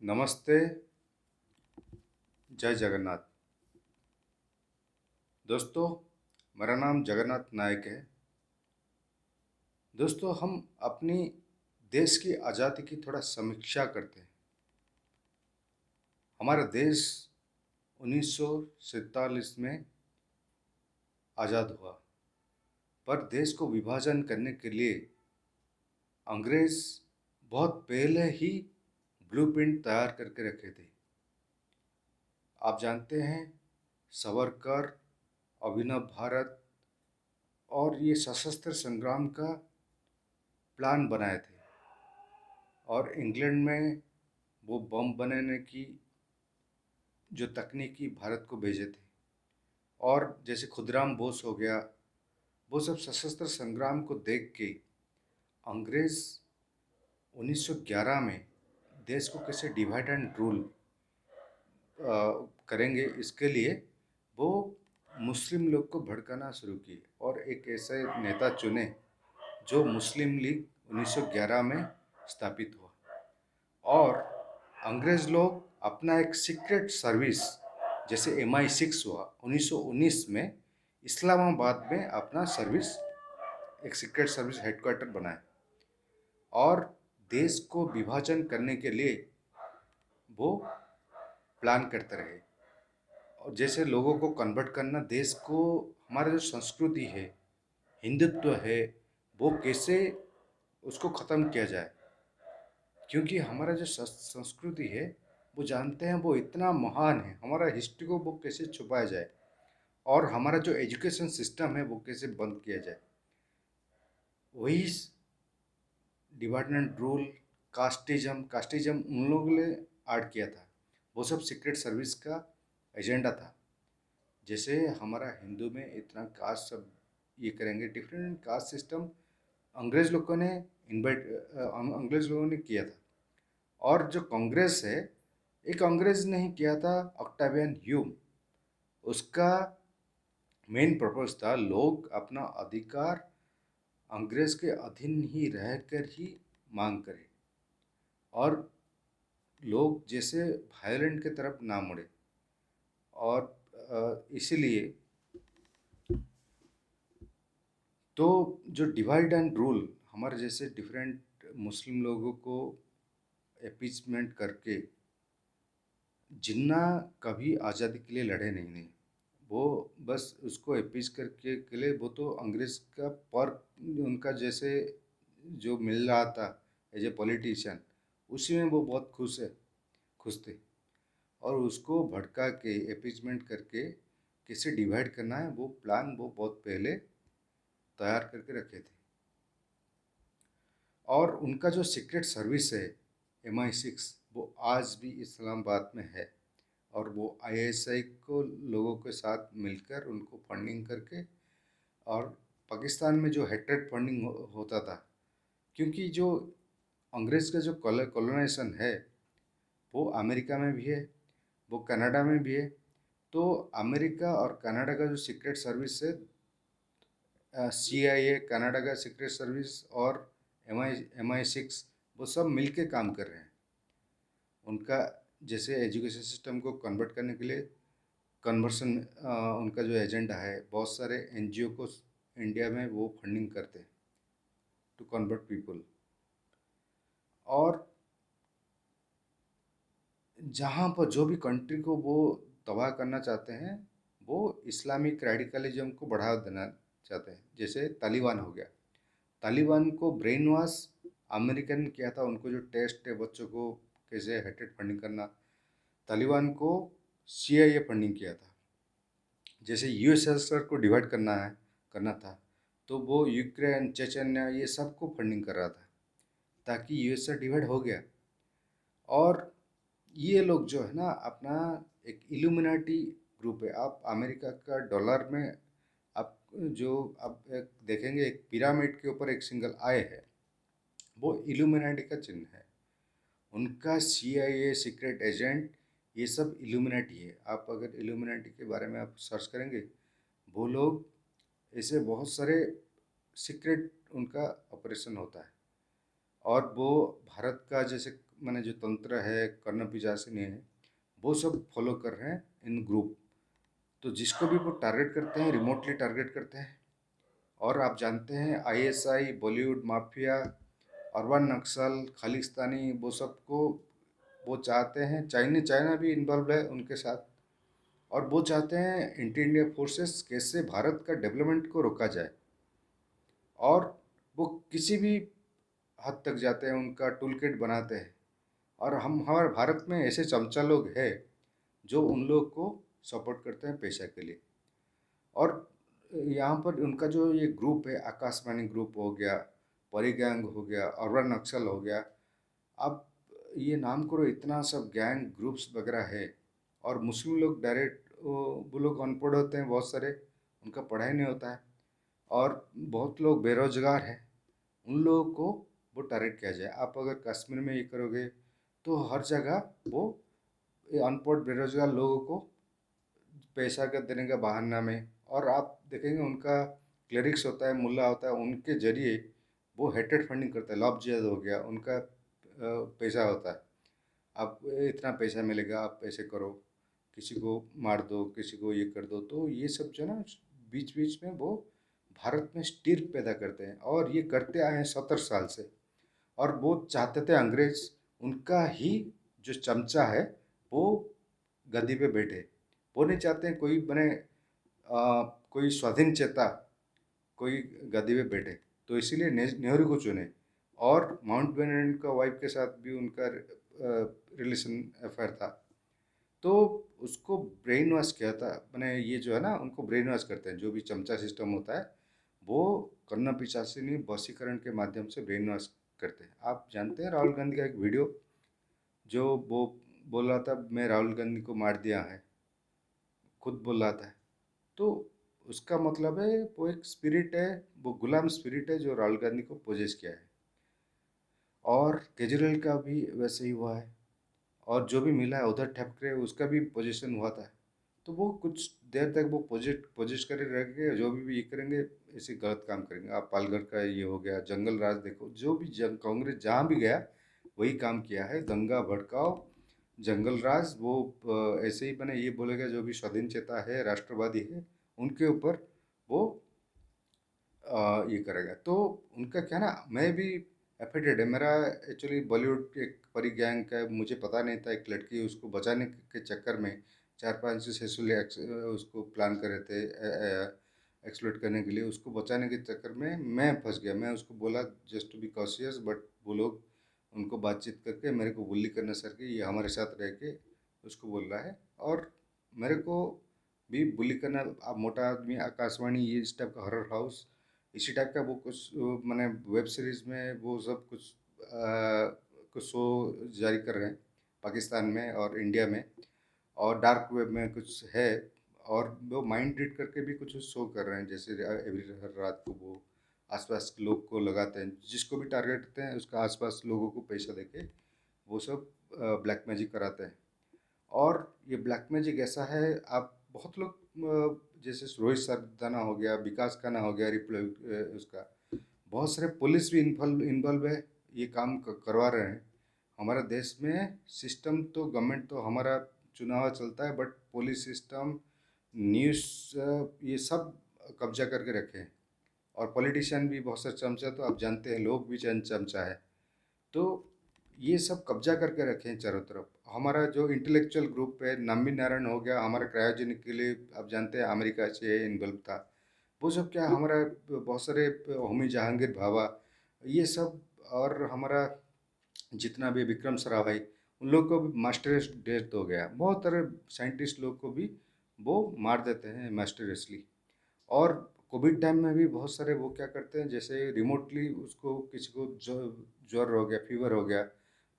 नमस्ते, जय जगन्नाथ। दोस्तों, मेरा नाम जगन्नाथ नायक है। दोस्तों, हम अपनी देश की आज़ादी की थोड़ा समीक्षा करते हैं। हमारा देश 1947 में आज़ाद हुआ, पर देश को विभाजन करने के लिए अंग्रेज़ बहुत पहले ही ब्लूप्रिंट तैयार करके रखे थे। आप जानते हैं, सावरकर, अभिनव भारत और ये सशस्त्र संग्राम का प्लान बनाए थे और इंग्लैंड में वो बम बनाने की जो तकनीकी भारत को भेजे थे। और जैसे खुदराम बोस हो गया, वो सब सशस्त्र संग्राम को देख के अंग्रेज़ 1911 में देश को कैसे डिवाइड एंड रूल करेंगे, इसके लिए वो मुस्लिम लोग को भड़काना शुरू किए और एक ऐसे नेता चुने जो मुस्लिम लीग 1911 में स्थापित हुआ। और अंग्रेज़ लोग अपना एक सीक्रेट सर्विस जैसे MI6 हुआ 1919 में इस्लामाबाद में अपना सर्विस एक सीक्रेट सर्विस हेडक्वार्टर बनाए और देश को विभाजन करने के लिए वो प्लान करते रहे। और जैसे लोगों को कन्वर्ट करना, देश को, हमारा जो संस्कृति है, हिंदुत्व है, वो कैसे उसको ख़त्म किया जाए। क्योंकि हमारा जो संस्कृति है, वो जानते हैं वो इतना महान है, हमारा हिस्ट्री को वो कैसे छुपाया जाए और हमारा जो एजुकेशन सिस्टम है वो कैसे बंद किया जाए। वही डिवाइड एंड रूल, कास्टिज्म उन लोगों ने ऐड किया था। वो सब सीक्रेट सर्विस का एजेंडा था। जैसे हमारा हिंदू में इतना कास्ट सब ये करेंगे, डिफरेंट कास्ट सिस्टम अंग्रेज लोगों ने अंग्रेज लोगों ने किया था। और जो कांग्रेस है, एक अंग्रेज ने ही किया था, ऑक्टावियन ह्यूम। उसका मेन पर्पस था लोग अपना अधिकार अंग्रेज के अधीन ही रहकर ही मांग करें और लोग जैसे वायलेंट की तरफ ना मुड़े। और इसीलिए तो जो डिवाइड एंड रूल, हमारे जैसे डिफरेंट मुस्लिम लोगों को अपीसमेंट करके, जिन्ना कभी आज़ादी के लिए लड़े नहीं, वो बस उसको अपीस करके के लिए वो तो अंग्रेज़ का पर उनका जैसे जो मिल रहा था एज ए पॉलिटिशियन, उसी में वो बहुत खुश थे। और उसको भड़का के अपीसमेंट करके कैसे डिवाइड करना है, वो प्लान वो बहुत पहले तैयार करके रखे थे। और उनका जो सीक्रेट सर्विस है MI6, वो आज भी इस्लामाबाद में है। और वो ISI को लोगों के साथ मिलकर उनको फंडिंग करके, और पाकिस्तान में जो हेट्रेड फंडिंग होता था, क्योंकि जो अंग्रेज़ का जो कॉलोनाइजेशन है वो अमेरिका में भी है, वो कनाडा में भी है। तो अमेरिका और कनाडा का जो सीक्रेट सर्विस है, CIA कनाडा का सीक्रेट सर्विस और MI6, वो सब मिलके काम कर रहे हैं। उनका जैसे एजुकेशन सिस्टम को कन्वर्ट करने के लिए कन्वर्सन, उनका जो एजेंडा है, बहुत सारे NGO को इंडिया में वो फंडिंग करते हैं टू कन्वर्ट पीपल। और जहाँ पर जो भी कंट्री को वो तबाह करना चाहते हैं, वो इस्लामिक रेडिकलिज्म को बढ़ावा देना चाहते हैं। जैसे तालिबान हो गया, तालिबान को ब्रेन वॉश अमेरिकन ने किया था। उनको जो टेस्ट है बच्चों को कैसे हेटेड फंडिंग करना, तालिबान को CIA फंडिंग किया था। जैसे USSR को डिवाइड करना था, तो वो यूक्रेन, चेचन्या, ये सबको फंडिंग कर रहा था, ताकि USSR डिवाइड हो गया। और ये लोग जो है ना, अपना एक इल्यूमिनाटी ग्रुप है। आप अमेरिका का डॉलर में आप जो आप एक देखेंगे, एक पिरामिड के ऊपर एक सिंगल आई है, वो इल्यूमिनाटी का चिन्ह है। उनका CIA सीक्रेट एजेंट, ये सब इल्यूमिनाटी है। आप अगर इल्यूमिनाटी के बारे में आप सर्च करेंगे, वो लोग ऐसे बहुत सारे सीक्रेट उनका ऑपरेशन होता है। और वो भारत का जैसे मैंने जो तंत्र है, कर्ण पिशाचिनी है, वो सब फॉलो कर रहे हैं इन ग्रुप। तो जिसको भी वो टारगेट करते हैं, रिमोटली टारगेट करते हैं। और आप जानते हैं आईएसआई, बॉलीवुड माफिया, अरबान नक्सल, खालिस्तानी, वो सबको वो चाहते हैं। चाइना भी इन्वॉल्व है उनके साथ। और वो चाहते हैं इंटर इंडिया फोर्सेस कैसे भारत का डेवलपमेंट को रोका जाए। और वो किसी भी हद तक जाते हैं, उनका टूल किट बनाते हैं। और हम हमारे भारत में ऐसे चमचा लोग हैं जो उन लोग को सपोर्ट करते हैं पैसा के लिए। और यहाँ पर उनका जो ये ग्रुप है, आकाशवाणी ग्रुप हो गया, परी गैंग हो गया, अर्बन नक्सल हो गया, अब ये नाम करो, इतना सब गैंग ग्रुप्स वगैरह है। और मुस्लिम लोग डायरेक्ट वो लोग अनपढ़ होते हैं बहुत सारे, उनका पढ़ाई नहीं होता है। और बहुत लोग बेरोजगार हैं, उन लोगों को वो टारगेट किया जाए। आप अगर कश्मीर में ये करोगे तो हर जगह वो ये अनपढ़ बेरोजगार लोगों को पैसा का देने का बहाना में। और आप देखेंगे उनका क्लेरिक्स होता है, मुल्ला होता है, उनके जरिए वो हेटेड फंडिंग करता है। लॉब जिहाद हो गया, उनका पैसा होता है। आप इतना पैसा मिलेगा, आप ऐसे करो, किसी को मार दो, किसी को ये कर दो। तो ये सब जो ना बीच बीच में वो भारत में स्टिर पैदा करते हैं, और ये करते आए हैं 70 साल से। और वो चाहते थे अंग्रेज उनका ही जो चमचा है वो गद्दी पे बैठे। वो नहीं चाहते हैं कोई बने कोई स्वाधीन चेता कोई गद्दी पे बैठे। तो इसीलिए नेहरू को चुने। और माउंटबेटन का वाइफ के साथ भी उनका रिलेशन अफेयर था। तो उसको ब्रेन वॉश किया था। मैंने ये जो है ना, उनको ब्रेन वॉश करते हैं, जो भी चमचा सिस्टम होता है वो कन्ना पिशाचिनी वशीकरण के माध्यम से ब्रेन वॉश करते हैं। आप जानते हैं राहुल गांधी का एक वीडियो, जो वो बोल रहा था मैं राहुल गांधी को मार दिया है, खुद बोल रहा था। तो उसका मतलब है वो एक स्पिरिट है, वो गुलाम स्पिरिट है जो राहुल गांधी को पोजेस किया है। और केजरीवाल का भी वैसे ही हुआ है। और जो भी मिला है उधर ठाकरे, उसका भी पोजीशन हुआ था। तो वो कुछ देर तक वो पोजिट करे रहेंगे, जो भी ये करेंगे ऐसे गलत काम करेंगे। आप पालघर का ये हो गया, जंगल राज देखो, जो भी कांग्रेस जहाँ भी गया वही काम किया है। दंगा भड़काओ, जंगल राज, वो ऐसे ही बने ये बोलेगा जो भी स्वाधीन चेता है, राष्ट्रवादी है, उनके ऊपर वो ये करेगा। तो उनका क्या ना, मैं भी एफेक्टेड है। मेरा एक्चुअली बॉलीवुड के एक परी गैंग का मुझे पता नहीं था, एक लड़की उसको बचाने के चक्कर में 4-5 सेक्सुअली उसको प्लान कर रहे थे एक्सप्लोइट करने के लिए। उसको बचाने के चक्कर में मैं फंस गया। मैं उसको बोला just to be cautious, but वो लोग उनको बातचीत करके मेरे को बुल्ली करना सर के ये हमारे साथ रह के उसको बोल रहा है। और मेरे को भी बुली करना। आप मोटा आदमी, आकाशवाणी, ये इस टाइप का हॉरर हाउस, इसी टाइप का वो कुछ मैंने वेब सीरीज में वो सब कुछ शो जारी कर रहे हैं पाकिस्तान में और इंडिया में। और डार्क वेब में कुछ है। और वो माइंड रीड करके भी कुछ शो कर रहे हैं, जैसे एवरी हर रात को वो आसपास के लोग को लगाते हैं, जिसको भी टारगेट करते हैं उसका आसपास लोगों को पैसा देके वो सब ब्लैक मैजिक कराते हैं। और ये ब्लैक मैजिक ऐसा है, आप बहुत लोग जैसे रोहित सरदाना हो गया, विकास खन्ना हो गया, उसका बहुत सारे पुलिस भी इन्वॉल्व इन्वॉल्व है, ये काम करवा रहे हैं। हमारे देश में सिस्टम तो गवर्नमेंट तो हमारा चुनाव चलता है, बट पुलिस सिस्टम, न्यूज़, ये सब कब्जा करके रखे हैं। और पॉलिटिशियन भी बहुत सारे चमचा, तो आप जानते हैं लोग भी चंद चमचा है। तो ये सब कब्जा करके रखे हैं चारों तरफ। हमारा जो इंटेलेक्चुअल ग्रुप है, नम्बी नारायण हो गया, हमारा क्रायोजेनिक के लिए आप जानते हैं अमेरिका से इन्वॉल्व था। वो सब क्या, हमारा बहुत सारे होमी जहांगीर भाभा, ये सब, और हमारा जितना भी विक्रम सराभाई, उन लोग को भी मास्टर डेथ हो गया। बहुत सारे साइंटिस्ट लोग को भी वो मार देते हैं मास्टरसली। और कोविड टाइम में भी बहुत सारे वो क्या करते हैं, जैसे रिमोटली उसको किसी को ज्वर हो गया, फीवर हो गया,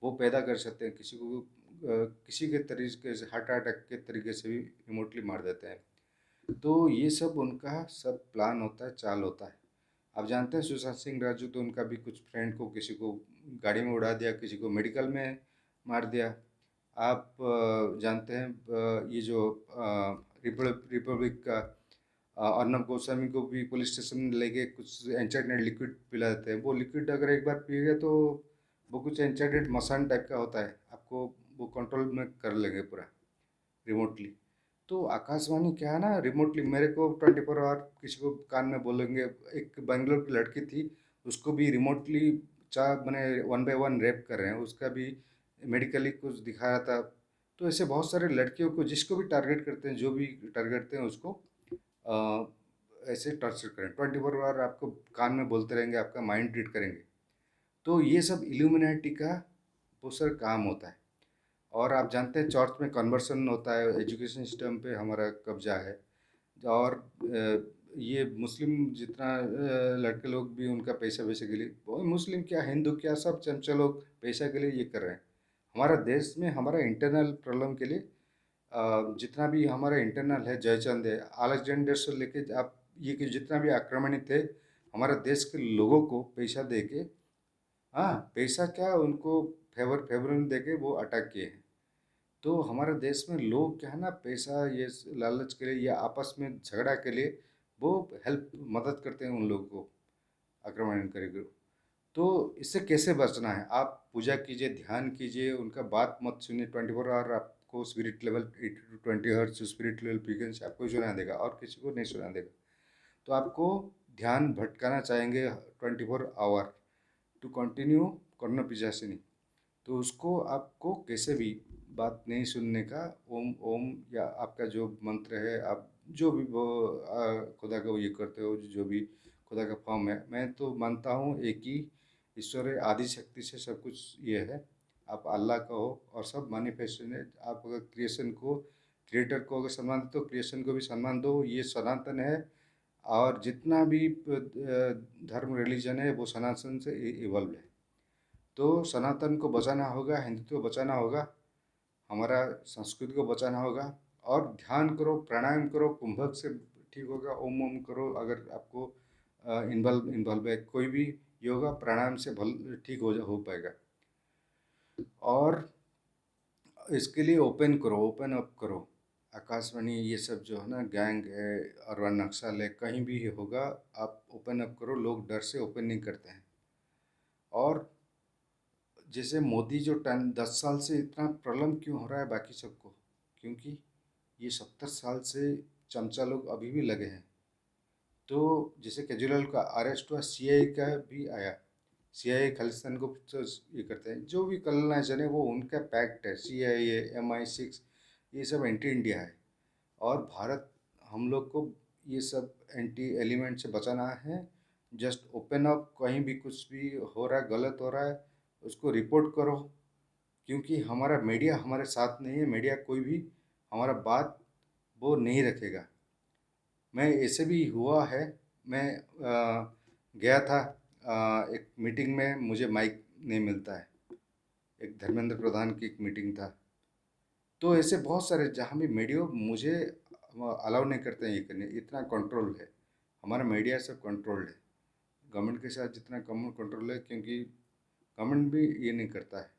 वो पैदा कर सकते हैं। किसी को किसी के तरीके से हार्ट अटैक के तरीके से भी रिमोटली मार देते हैं। तो ये सब उनका सब प्लान होता है, चाल होता है। आप जानते हैं सुशांत सिंह राजू, तो उनका भी कुछ फ्रेंड को, किसी को गाड़ी में उड़ा दिया, किसी को मेडिकल में मार दिया। आप जानते हैं ये जो रिपब्लिक का अर्नब गोस्वामी को भी पुलिस स्टेशन में लेके कुछ एंचाइटनेट लिक्विड पिला देते हैं। वो लिक्विड अगर एक बार पी गए तो वो कुछ एंचेंटेड मसान टाइप का होता है, आपको वो कंट्रोल में कर लेंगे पूरा रिमोटली। तो आकाशवाणी क्या है ना, रिमोटली मेरे को 24 आवर किसी को कान में बोलेंगे। एक बेंगलोर की लड़की थी, उसको भी रिमोटली चार मैंने 1 बाय 1 रेप कर रहे हैं, उसका भी मेडिकली कुछ दिखाया था। तो ऐसे बहुत सारे लड़कियों को जिसको भी टारगेट करते हैं, जो भी टारगेट करते हैं उसको अ, ऐसे टॉर्चर करें, 24 आवर आपको कान में बोलते रहेंगे, आपका माइंड रीड करेंगे। तो ये सब इल्यूमिनाटी का वो सर काम होता है। और आप जानते हैं चर्च में कन्वर्सन होता है, एजुकेशन सिस्टम पे हमारा कब्जा है। और ये मुस्लिम जितना लड़के लोग भी उनका पैसा वैसे के लिए, वो मुस्लिम क्या हिंदू क्या सब चमचा लोग पैसा के लिए ये कर रहे हैं। हमारा देश में हमारा इंटरनल प्रॉब्लम के लिए जितना भी हमारा इंटरनल है, जयचंद है, अलेक्जेंडर से लेके आप ये कि जितना भी आक्रमणित थे, हमारे देश के लोगों को पैसा दे के, हाँ पैसा क्या उनको फेवर में दे के वो अटैक किए हैं। तो हमारे देश में लोग क्या है ना, पैसा ये लालच के लिए या आपस में झगड़ा के लिए वो हेल्प मदद करते हैं उन लोगों को आक्रमण करेंगे। तो इससे कैसे बचना है, आप पूजा कीजिए, ध्यान कीजिए, उनका बात मत सुनिए। 24 आवर आपको spirit level 80 to 20 hertz spirit level frequency आपको ही सुना देगा और किसी को नहीं सुना देगा। तो आपको ध्यान भटकाना चाहेंगे 24 आवर टू कंटिन्यू करना पिचासीनी, तो उसको आपको कैसे भी बात नहीं सुनने का, ओम ओम या आपका जो मंत्र है, आप जो भी वो खुदा का वो ये करते हो, जो भी खुदा का फॉर्म है, मैं तो मानता हूँ एक ही ईश्वर है, आदि शक्ति से सब कुछ ये है। आप अल्लाह का हो और सब मैनिफेस्टेशन है। आप अगर क्रिएशन को, क्रिएटर को अगर सम्मान दो तो क्रिएशन को भी सम्मान दो, ये सनातन है। और जितना भी धर्म रिलीजन है वो सनातन से इवॉल्व है। तो सनातन को बचाना होगा, हिंदुत्व को बचाना होगा, हमारा संस्कृति को बचाना होगा। और ध्यान करो, प्राणायाम करो, कुंभक से ठीक होगा, ओम ओम करो। अगर आपको इन्वॉल्व है कोई भी योगा प्राणायाम से भल ठीक हो पाएगा। और इसके लिए ओपन करो, ओपन अप करो। आकाशवाणी ये सब जो है ना, गैंग है और नक्सल है, कहीं भी होगा, आप ओपन अप करो। लोग डर से ओपन नहीं करते हैं। और जैसे मोदी जो 10 साल से इतना प्रॉब्लम क्यों हो रहा है बाकी सबको, क्योंकि ये 70 साल से चमचा लोग अभी भी लगे हैं। तो जैसे केजरीवाल का अरेस्ट हुआ, सीआईए का भी आया, सीआईए खालिस्तान को तो ये करते हैं, जो भी कलना जाने वो उनका पैक्ट है। सीआईए, MI6 ये सब एंटी इंडिया है। और भारत, हम लोग को ये सब एंटी एलिमेंट से बचाना है। जस्ट ओपन अप, कहीं भी कुछ भी हो रहा है, गलत हो रहा है, उसको रिपोर्ट करो। क्योंकि हमारा मीडिया हमारे साथ नहीं है, मीडिया कोई भी हमारा बात वो नहीं रखेगा। मैं ऐसे भी हुआ है, मैं गया था एक मीटिंग में, मुझे माइक नहीं मिलता है, एक धर्मेंद्र प्रधान की एक मीटिंग था। तो ऐसे बहुत सारे जहाँ भी मीडिया मुझे अलाउ नहीं करते हैं ये करने, इतना कंट्रोल है हमारा मीडिया, सब कंट्रोल्ड है। गवर्नमेंट के साथ जितना कम कंट्रोल है, क्योंकि गवर्नमेंट भी ये नहीं करता है।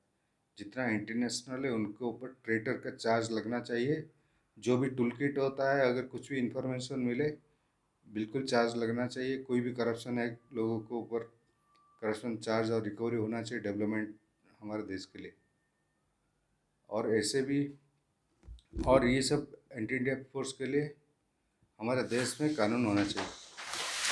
जितना इंटरनेशनल है उनके ऊपर ट्रेटर का चार्ज लगना चाहिए। जो भी टूल किट होता है, अगर कुछ भी इंफॉर्मेशन मिले, बिल्कुल चार्ज लगना चाहिए। कोई भी करप्शन है, लोगों को ऊपर करप्शन चार्ज और रिकवरी होना चाहिए, डेवलपमेंट हमारे देश के लिए। और ऐसे भी, और ये सब एंटी इंडिया फोर्स के लिए हमारे देश में कानून होना चाहिए।